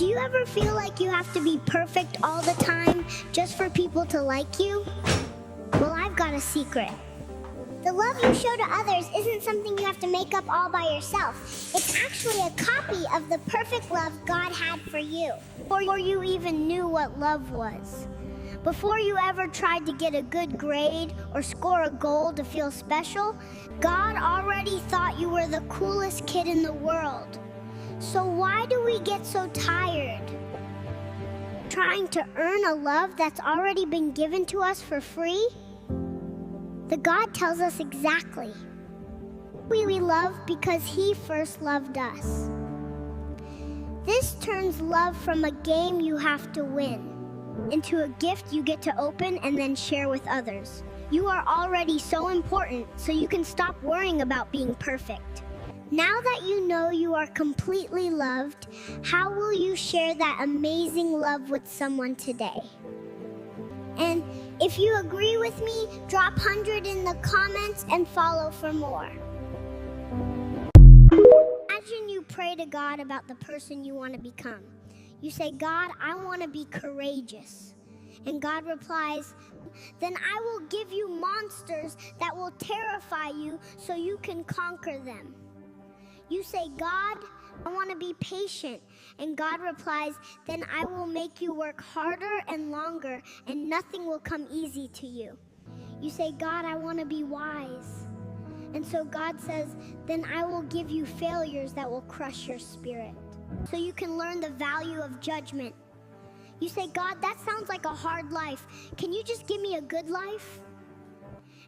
Do you ever feel like you have to be perfect all the time just for people to like you? Well, I've got a secret. The love you show to others isn't something you have to make up all by yourself. It's actually a copy of the perfect love God had for you, before you even knew what love was. Before you ever tried to get a good grade or score a goal to feel special, God already thought you were the coolest kid in the world. So why do we get so tired trying to earn a love that's already been given to us for free? The God tells us exactly. We love because He first loved us. This turns love from a game you have to win into a gift you get to open and then share with others. You are already so important, so you can stop worrying about being perfect. Now that you know you are completely loved, how will you share that amazing love with someone today? And if you agree with me, drop 100 in the comments and follow for more. Imagine you pray to God about the person you want to become. You say, God, I want to be courageous. And God replies, then I will give you monsters that will terrify you so you can conquer them. You say, God, I want to be patient. And God replies, then I will make you work harder and longer, and nothing will come easy to you. You say, God, I want to be wise. And so God says, then I will give you failures that will crush your spirit, so you can learn the value of judgment. You say, God, that sounds like a hard life. Can you just give me a good life?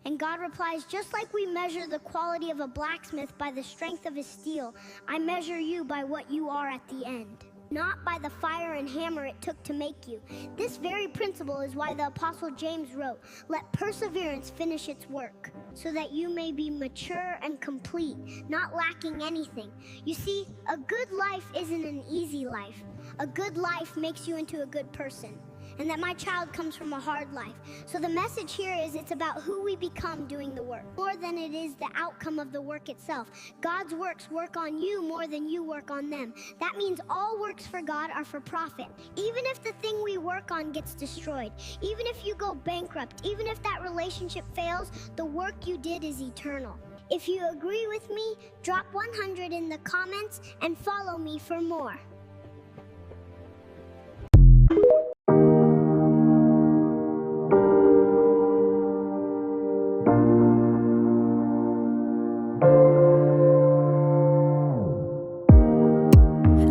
And God replies, just like we measure the quality of a blacksmith by the strength of his steel, I measure you by what you are at the end, not by the fire and hammer it took to make you. This very principle is why the Apostle James wrote, let perseverance finish its work, so that you may be mature and complete, not lacking anything. You see, a good life isn't an easy life. A good life makes you into a good person. And that my child comes from a hard life. So the message here is it's about who we become doing the work, more than it is the outcome of the work itself. God's works work on you more than you work on them. That means all works for God are for profit. Even if the thing we work on gets destroyed, even if you go bankrupt, even if that relationship fails, the work you did is eternal. If you agree with me, drop 100 in the comments and follow me for more.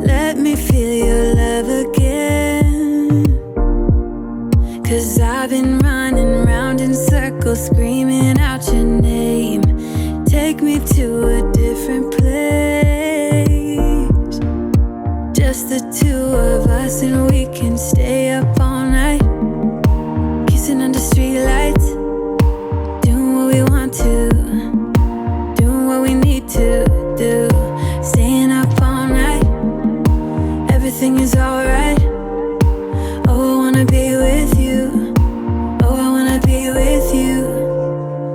Let me feel your love again, 'cause I've been running round in circles screaming out your name. Take me to a different place, just the two of us, and we can stay up all night, kissing under streetlights, doing what we want to, doing what we need to do, staying up all night. Everything is alright. Oh, I wanna be with you. Oh, I wanna be with you.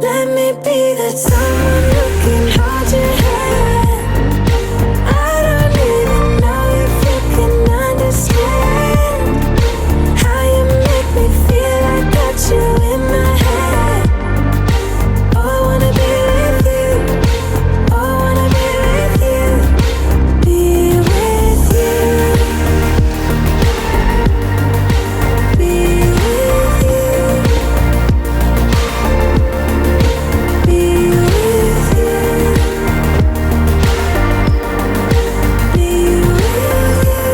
Let me be that someone who can hold your hand. I don't even know if you can understand how you make me feel. I got you in my head. Oh, I wanna be with you. Oh, I wanna be with you. Be with you. Be with you. Be with you. Be with you.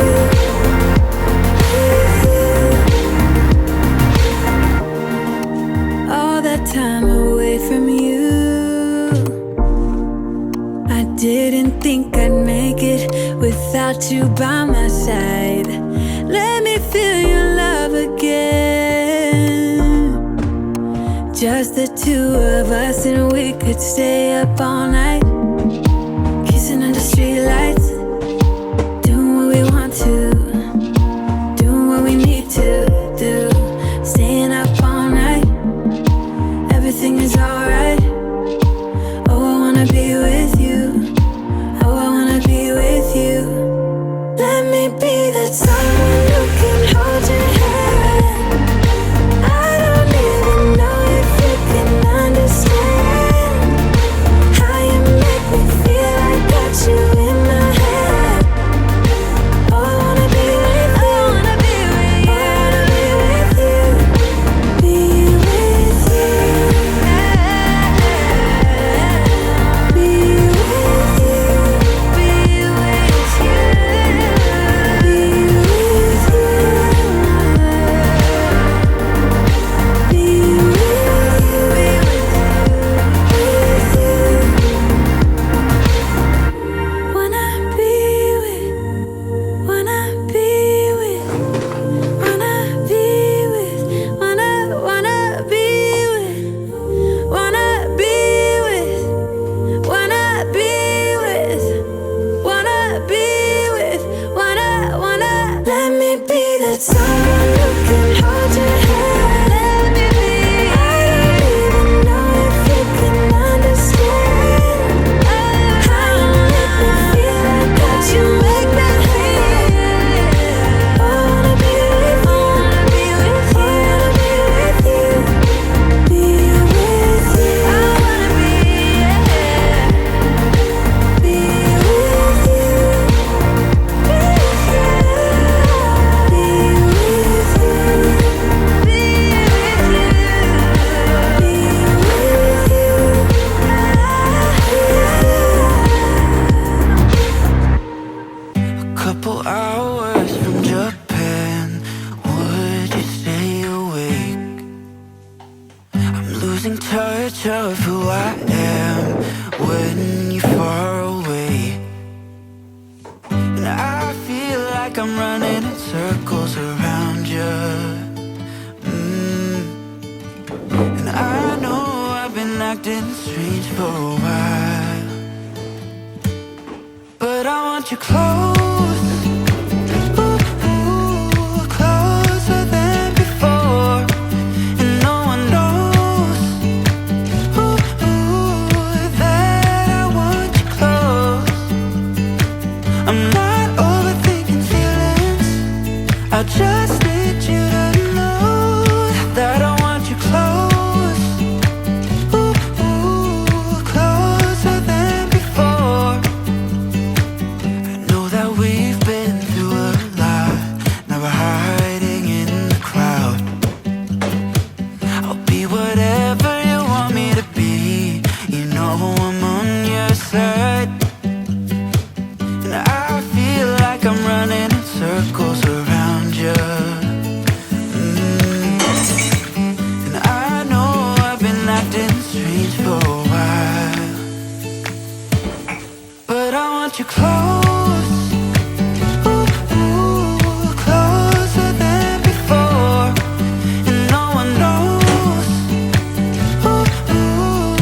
All that time away from you, I didn't think I'd make it without you by my side. Let me feel your love again, just the two of us, and we could stay up all night, kissing under streetlights, doing what we want to, doing what we need to do, staying up all night. Everything is alright. Oh, I wanna be with you. Oh, I wanna be with you. Let me be be that someone who can hold your hand. I don't even know if you can understand how you make me feel. I got you in my head. Oh, I wanna be with you. I wanna be with you. I wanna be with you. Be with you. Be with you. Be with you. Be with you. Be with you. Wanna be with. Wanna be with. Wanna be with. Wanna be with. Wanna be with. Wanna be with. Wanna be with. Wanna. Let me be that someone who can hold your hand. Let me be. I don't even know if you can understand how you make me feel. I got you make me feel. I wanna be with you. I wanna be with you. Be with you. I wanna be with you. Be with you. Be with you. Be with you. A couple hours from Japan, would you stay awake? I'm losing touch of who I am when you're far away. And I feel like I'm running in circles around you. And I know I've been acting strange for a while, but I want you close. Ooh, ooh, closer than before. And no one knows. Ooh, ooh, that I want you close. I'm not overthinking feelings. I just need you to know that I want you close. Ooh, ooh, closer than before. I know that we've been through a lot. Now we're hiding in the crowd. I'll be whatever you want me to be. You know I'm on your side. And I feel like I'm running in circles around you. And I know I've been acting strange for a while, but I want you close. Ooh, ooh, closer than before. And no one knows. Ooh, ooh,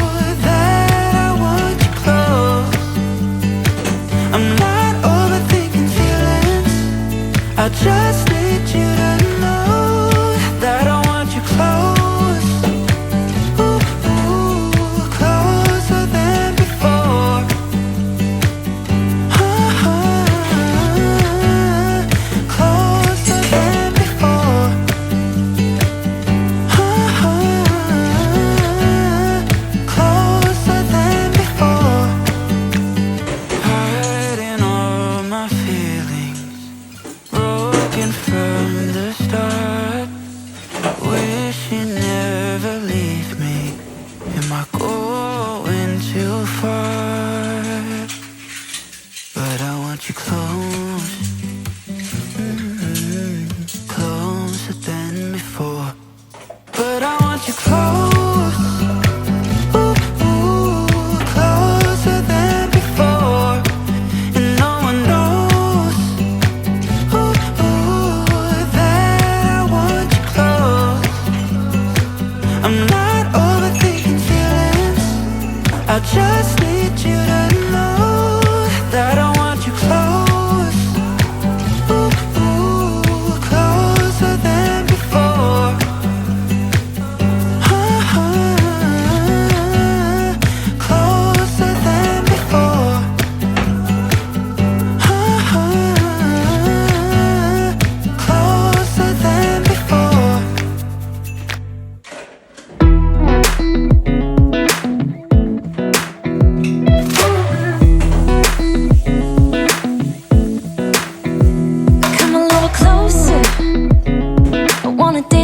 that I want you close. I'm not overthinking feelings. I just need you to know that I want you close. Ooh, ooh, closer than before. Closer than before. Closer than before. Hiding all my feelings, broken from the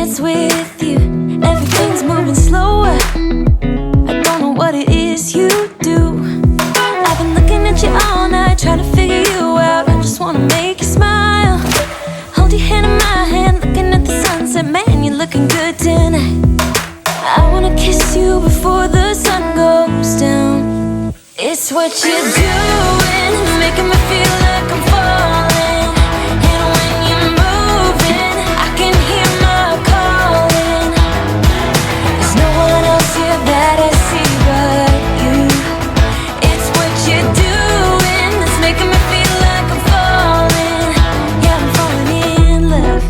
it's with you. Everything's moving slower. I don't know what it is you do. I've been looking at you all night, trying to figure you out. I just wanna make you smile. Hold your hand in my hand, looking at the sunset. Man, you're looking good tonight. I wanna kiss you before the sun goes down. It's what you're doing, making me feel like I'm falling. And when you're moving, I can hear my calling. There's no one else here that I see but you. It's what you're doing that's making me feel like I'm falling. Yeah, I'm falling in love.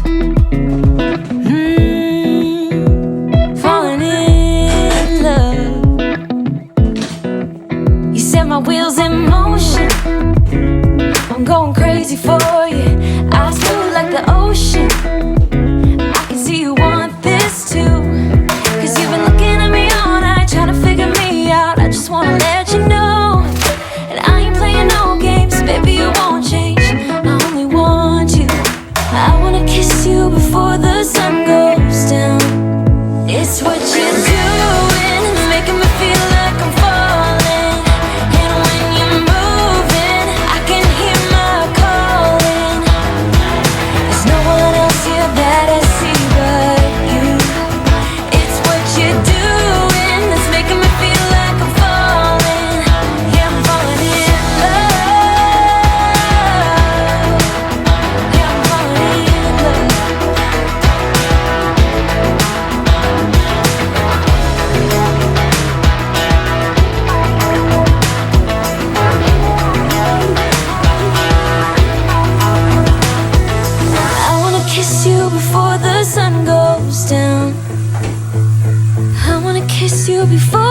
Falling in love. You set my wheels in motion. I'm going crazy for you. Eyes blue like the ocean. I can see you want this too. Cause you've been looking at me all night, trying to figure me out. I just wanna let you know. And I ain't playing no games, baby, you won't change. I only want you. I wanna kiss you before the sun goes down. It's what you're doing, making me feel like I'm falling. And when you're moving, I can hear my calling. There's no one else here that I see but you. It's what you're doing that's making me feel like I'm falling. Yeah, I'm falling in love. Yeah, I'm falling in love. I wanna kiss you before the sun goes down. I wanna kiss you before